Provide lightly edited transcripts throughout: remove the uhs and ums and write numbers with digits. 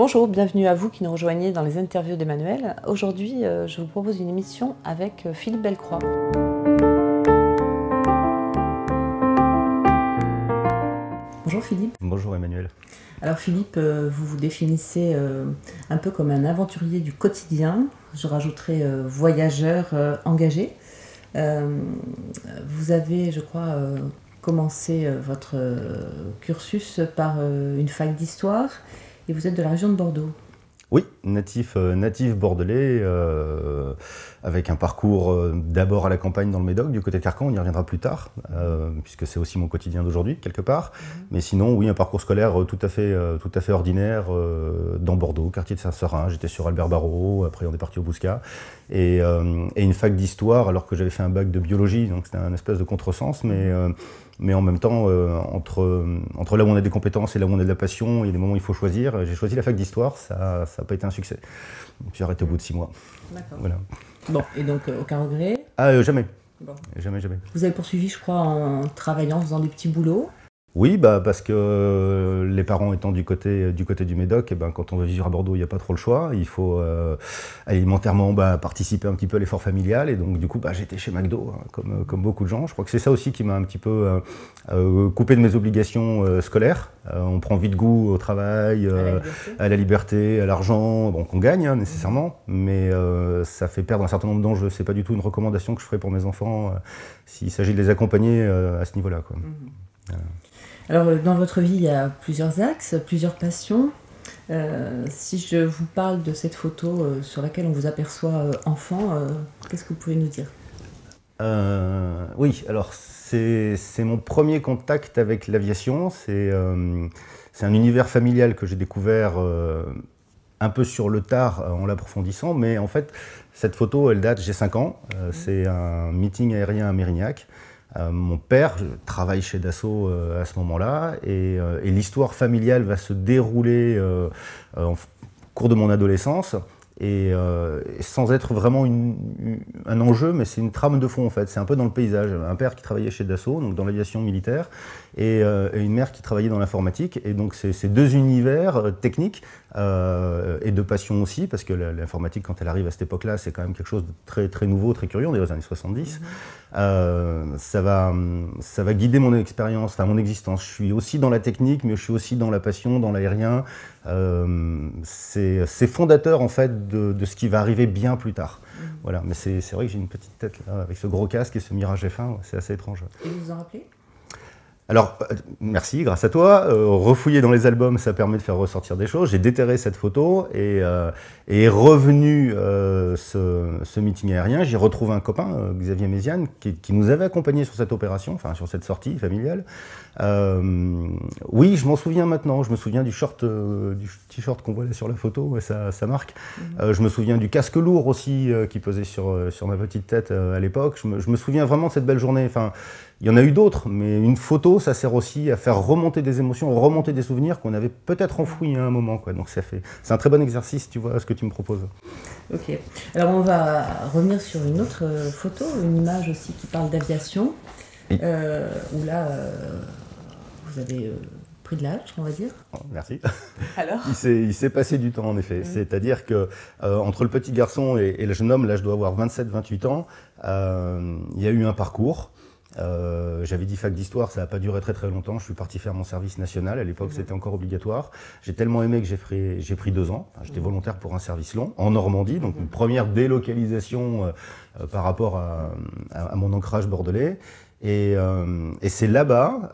Bonjour, bienvenue à vous qui nous rejoignez dans les interviews d'Emmanuel. Aujourd'hui, je vous propose une émission avec Philippe Bellecroix. Bonjour Philippe. Bonjour Emmanuel. Alors Philippe, vous vous définissez un peu comme un aventurier du quotidien. Je rajouterai voyageur engagé. Vous avez, je crois, commencé votre cursus par une fac d'histoire et vous êtes de la région de Bordeaux. Oui, natif bordelais, avec un parcours d'abord à la campagne dans le Médoc, du côté de Carcans, on y reviendra plus tard, puisque c'est aussi mon quotidien d'aujourd'hui, quelque part. Mais sinon, oui, un parcours scolaire tout à fait ordinaire dans Bordeaux, quartier de Saint-Seurin. J'étais sur Albert Barreau, après on est parti au Bouscat. Et une fac d'histoire, alors que j'avais fait un bac de biologie, donc c'était un espèce de contresens, mais en même temps, entre là où on a des compétences et là où on a de la passion, il y a des moments où il faut choisir. J'ai choisi la fac d'histoire, ça n'a pas été un succès. J'ai arrêté au bout de 6 mois. D'accord. Voilà. Bon, et donc aucun regret? Jamais. Bon. Jamais. Vous avez poursuivi, je crois, en travaillant, en faisant des petits boulots? Oui, parce que les parents étant du côté du Médoc, et quand on veut vivre à Bordeaux, il n'y a pas trop le choix. Il faut alimentairement participer un petit peu à l'effort familial. Et donc, du coup, j'étais chez McDo, hein, comme beaucoup de gens. Je crois que c'est ça aussi qui m'a un petit peu coupé de mes obligations scolaires. On prend vite goût au travail, à la liberté, à l'argent, qu'on gagne nécessairement, mais ça fait perdre un certain nombre d'enjeux. C'est pas du tout une recommandation que je ferai pour mes enfants s'il s'agit de les accompagner à ce niveau-là, quoi. Voilà. Alors, dans votre vie, il y a plusieurs axes, plusieurs passions. Si je vous parle de cette photo sur laquelle on vous aperçoit enfant, qu'est-ce que vous pouvez nous dire? Oui, alors c'est mon premier contact avec l'aviation. C'est un univers familial que j'ai découvert un peu sur le tard en l'approfondissant, mais en fait, cette photo, elle date, j'ai 5 ans. C'est un meeting aérien à Mérignac. Mon père travaille chez Dassault à ce moment-là et l'histoire familiale va se dérouler en cours de mon adolescence et sans être vraiment un enjeu, mais c'est une trame de fond en fait, c'est un peu dans le paysage. Un père qui travaillait chez Dassault, donc dans l'aviation militaire, et une mère qui travaillait dans l'informatique, et donc c'est ces deux univers techniques et de passion aussi, parce que l'informatique quand elle arrive à cette époque-là, c'est quand même quelque chose de très, très nouveau, très curieux, on est dans les années 70. Ça va guider mon expérience, enfin mon existence. Je suis aussi dans la technique, mais je suis aussi dans la passion, dans l'aérien. C'est fondateur en fait de ce qui va arriver bien plus tard. Voilà, mais c'est vrai que j'ai une petite tête là, avec ce gros casque et ce Mirage F1, c'est assez étrange. Et vous vous en rappelez? Alors, merci, grâce à toi. Refouiller dans les albums, ça permet de faire ressortir des choses. J'ai déterré cette photo et est revenu ce meeting aérien. J'y retrouve un copain, Xavier Méziane, qui nous avait accompagnés sur cette opération, enfin sur cette sortie familiale. Oui, je m'en souviens maintenant. Je me souviens du t-shirt qu'on voit là sur la photo, ça marque. Je me souviens du casque lourd aussi qui pesait sur ma petite tête à l'époque. Je me souviens vraiment de cette belle journée. Enfin, il y en a eu d'autres, mais une photo, ça sert aussi à faire remonter des émotions, remonter des souvenirs qu'on avait peut-être enfouis à un moment, quoi. Donc c'est un très bon exercice, tu vois, ce que tu me proposes. Ok. Alors on va revenir sur une autre photo, une image aussi qui parle d'aviation, où là, vous avez pris de l'âge, on va dire. Oh, merci. Alors il s'est passé du temps, en effet. C'est-à-dire que entre le petit garçon et le jeune homme, là je dois avoir 27-28 ans, il y a eu un parcours. J'avais dit fac d'histoire, ça n'a pas duré très très longtemps. Je suis parti faire mon service national. À l'époque, c'était encore obligatoire. J'ai tellement aimé que j'ai pris 2 ans. Enfin, j'étais volontaire pour un service long en Normandie, donc une première délocalisation par rapport à mon ancrage bordelais. Et c'est là-bas,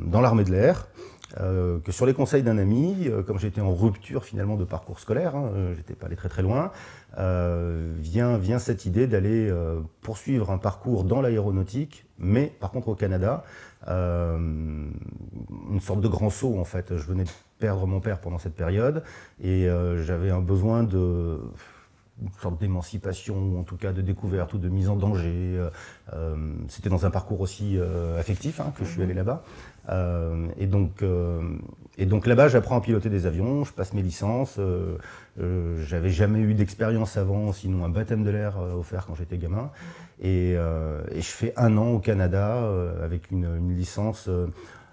dans l'armée de l'air, que sur les conseils d'un ami, comme j'étais en rupture finalement de parcours scolaire, j'étais pas allé très très loin, vient cette idée d'aller poursuivre un parcours dans l'aéronautique, mais par contre au Canada, une sorte de grand saut en fait. Je venais de perdre mon père pendant cette période et j'avais un besoin une sorte d'émancipation, ou en tout cas de découverte ou de mise en danger. C'était dans un parcours aussi affectif que je suis allé là-bas. Et donc là-bas, j'apprends à piloter des avions, je passe mes licences. J'avais jamais eu d'expérience avant, sinon un baptême de l'air offert quand j'étais gamin. Et je fais 1 an au Canada avec une licence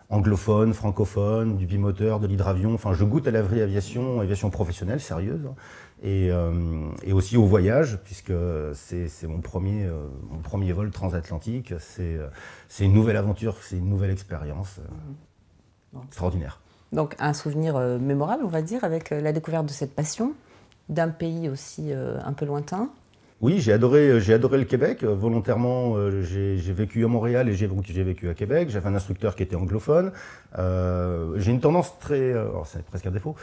anglophone, francophone, du bimoteur, de l'hydravion. Enfin, je goûte à la vraie aviation, aviation professionnelle, sérieuse. Et aussi au voyage, puisque c'est mon premier vol transatlantique. C'est une nouvelle aventure, c'est une nouvelle expérience extraordinaire. Donc un souvenir mémorable, on va dire, avec la découverte de cette passion, d'un pays aussi un peu lointain. Oui, j'ai adoré le Québec. Volontairement, j'ai vécu à Montréal et j'ai vécu à Québec. J'avais un instructeur qui était anglophone. J'ai une tendance c'est presque un défaut,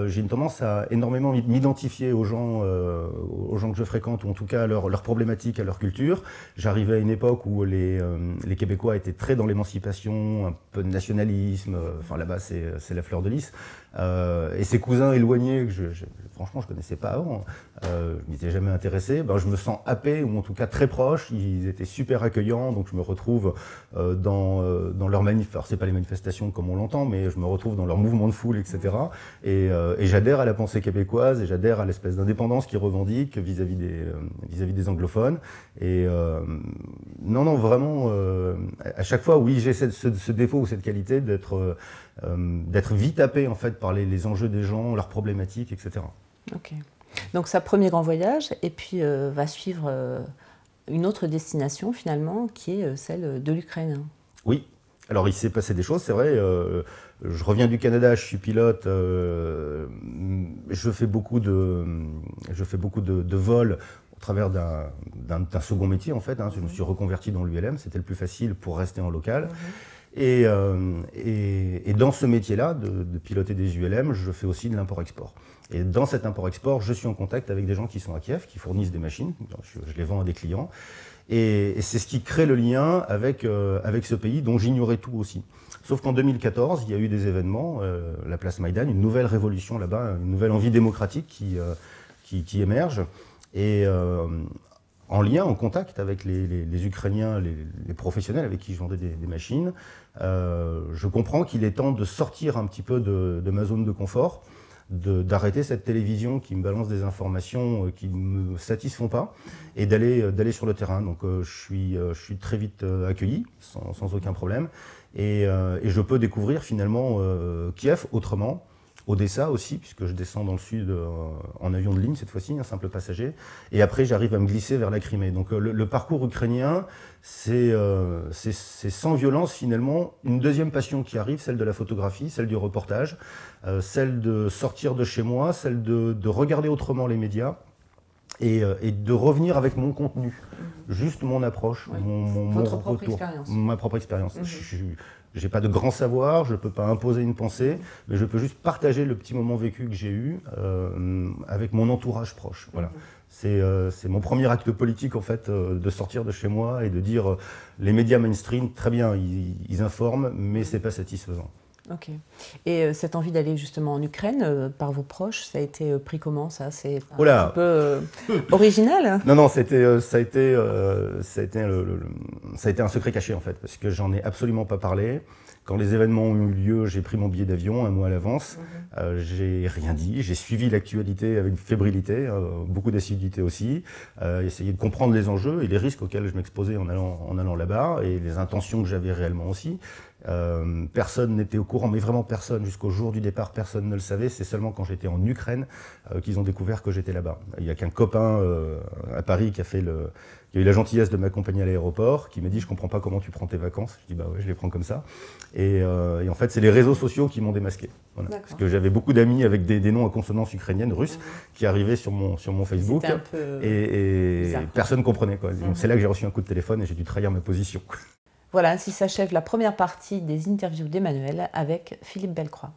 j'ai une tendance à énormément m'identifier aux gens que je fréquente, ou en tout cas à leurs problématiques, à leur culture. J'arrivais à une époque où les Québécois étaient très dans l'émancipation, un peu de nationalisme. Enfin là-bas, c'est la fleur de lys. Et ses cousins éloignés, franchement, je connaissais pas avant, je m'y étais jamais intéressé, je me sens happé, ou en tout cas très proche. Ils étaient super accueillants, donc je me retrouve dans leurs manifs. Alors c'est pas les manifestations comme on l'entend, mais je me retrouve dans leur mouvement de foule, etc. Et j'adhère à la pensée québécoise, et j'adhère à l'espèce d'indépendance qu'ils revendiquent vis-à-vis des anglophones. Et non, vraiment, à chaque fois, oui, j'ai ce défaut ou cette qualité d'être vite happé en fait par les enjeux des gens, leurs problématiques, etc. Ok. Donc ça, premier grand voyage, et puis va suivre une autre destination finalement, qui est celle de l'Ukraine. Oui. Alors il s'est passé des choses, c'est vrai. Je reviens du Canada, je suis pilote. Je fais beaucoup de vols au travers d'un second métier en fait. Je me suis reconverti dans l'ULM, c'était le plus facile pour rester en local. Et dans ce métier-là, de piloter des ULM, je fais aussi de l'import-export. Et dans cet import-export, je suis en contact avec des gens qui sont à Kiev, qui fournissent des machines. Je les vends à des clients. Et c'est ce qui crée le lien avec ce pays dont j'ignorais tout aussi. Sauf qu'en 2014, il y a eu des événements, la place Maïdan, une nouvelle révolution là-bas, une nouvelle envie démocratique qui émerge. Et en lien, en contact avec les Ukrainiens, les professionnels avec qui je vendais des machines, je comprends qu'il est temps de sortir un petit peu de ma zone de confort, d'arrêter cette télévision qui me balance des informations qui ne me satisfont pas, et d'aller sur le terrain. Donc je suis très vite accueilli, sans aucun problème, et je peux découvrir finalement Kiev autrement, Odessa aussi, puisque je descends dans le sud en avion de ligne cette fois-ci, un simple passager, et après j'arrive à me glisser vers la Crimée. Donc le parcours ukrainien, c'est sans violence finalement une deuxième passion qui arrive, celle de la photographie, celle du reportage, celle de sortir de chez moi, celle de regarder autrement les médias, et de revenir avec mon contenu, juste mon approche, mon retour, ma propre expérience. Je n'ai pas de grand savoir, je ne peux pas imposer une pensée, mais je peux juste partager le petit moment vécu que j'ai eu avec mon entourage proche. Voilà. C'est mon premier acte politique en fait, de sortir de chez moi et de dire les médias mainstream, très bien, ils informent, mais c'est pas satisfaisant. Ok. Et cette envie d'aller justement en Ukraine par vos proches, ça a été pris comment ça? C'est un peu original? Non, ça a été un secret caché en fait, parce que j'en ai absolument pas parlé. Quand les événements ont eu lieu, j'ai pris mon billet d'avion un mois à l'avance. J'ai rien dit, j'ai suivi l'actualité avec fébrilité, beaucoup d'assiduité aussi, essayé de comprendre les enjeux et les risques auxquels je m'exposais en allant là-bas, et les intentions que j'avais réellement aussi. Personne n'était au courant, mais vraiment personne. Jusqu'au jour du départ, personne ne le savait. C'est seulement quand j'étais en Ukraine qu'ils ont découvert que j'étais là-bas. Il n'y a qu'un copain à Paris qui a eu la gentillesse de m'accompagner à l'aéroport, qui m'a dit « Je comprends pas comment tu prends tes vacances ». Je dis « Bah ouais, je les prends comme ça ». Et en fait, c'est les réseaux sociaux qui m'ont démasqué. Voilà. Parce que j'avais beaucoup d'amis avec des noms à consonance ukrainienne, russes, qui arrivaient sur mon Facebook. Et personne ne comprenait, quoi. Donc c'est là que j'ai reçu un coup de téléphone et j'ai dû trahir ma position. Voilà, ainsi s'achève la première partie des interviews d'Emmanuel avec Philippe Bellecroix.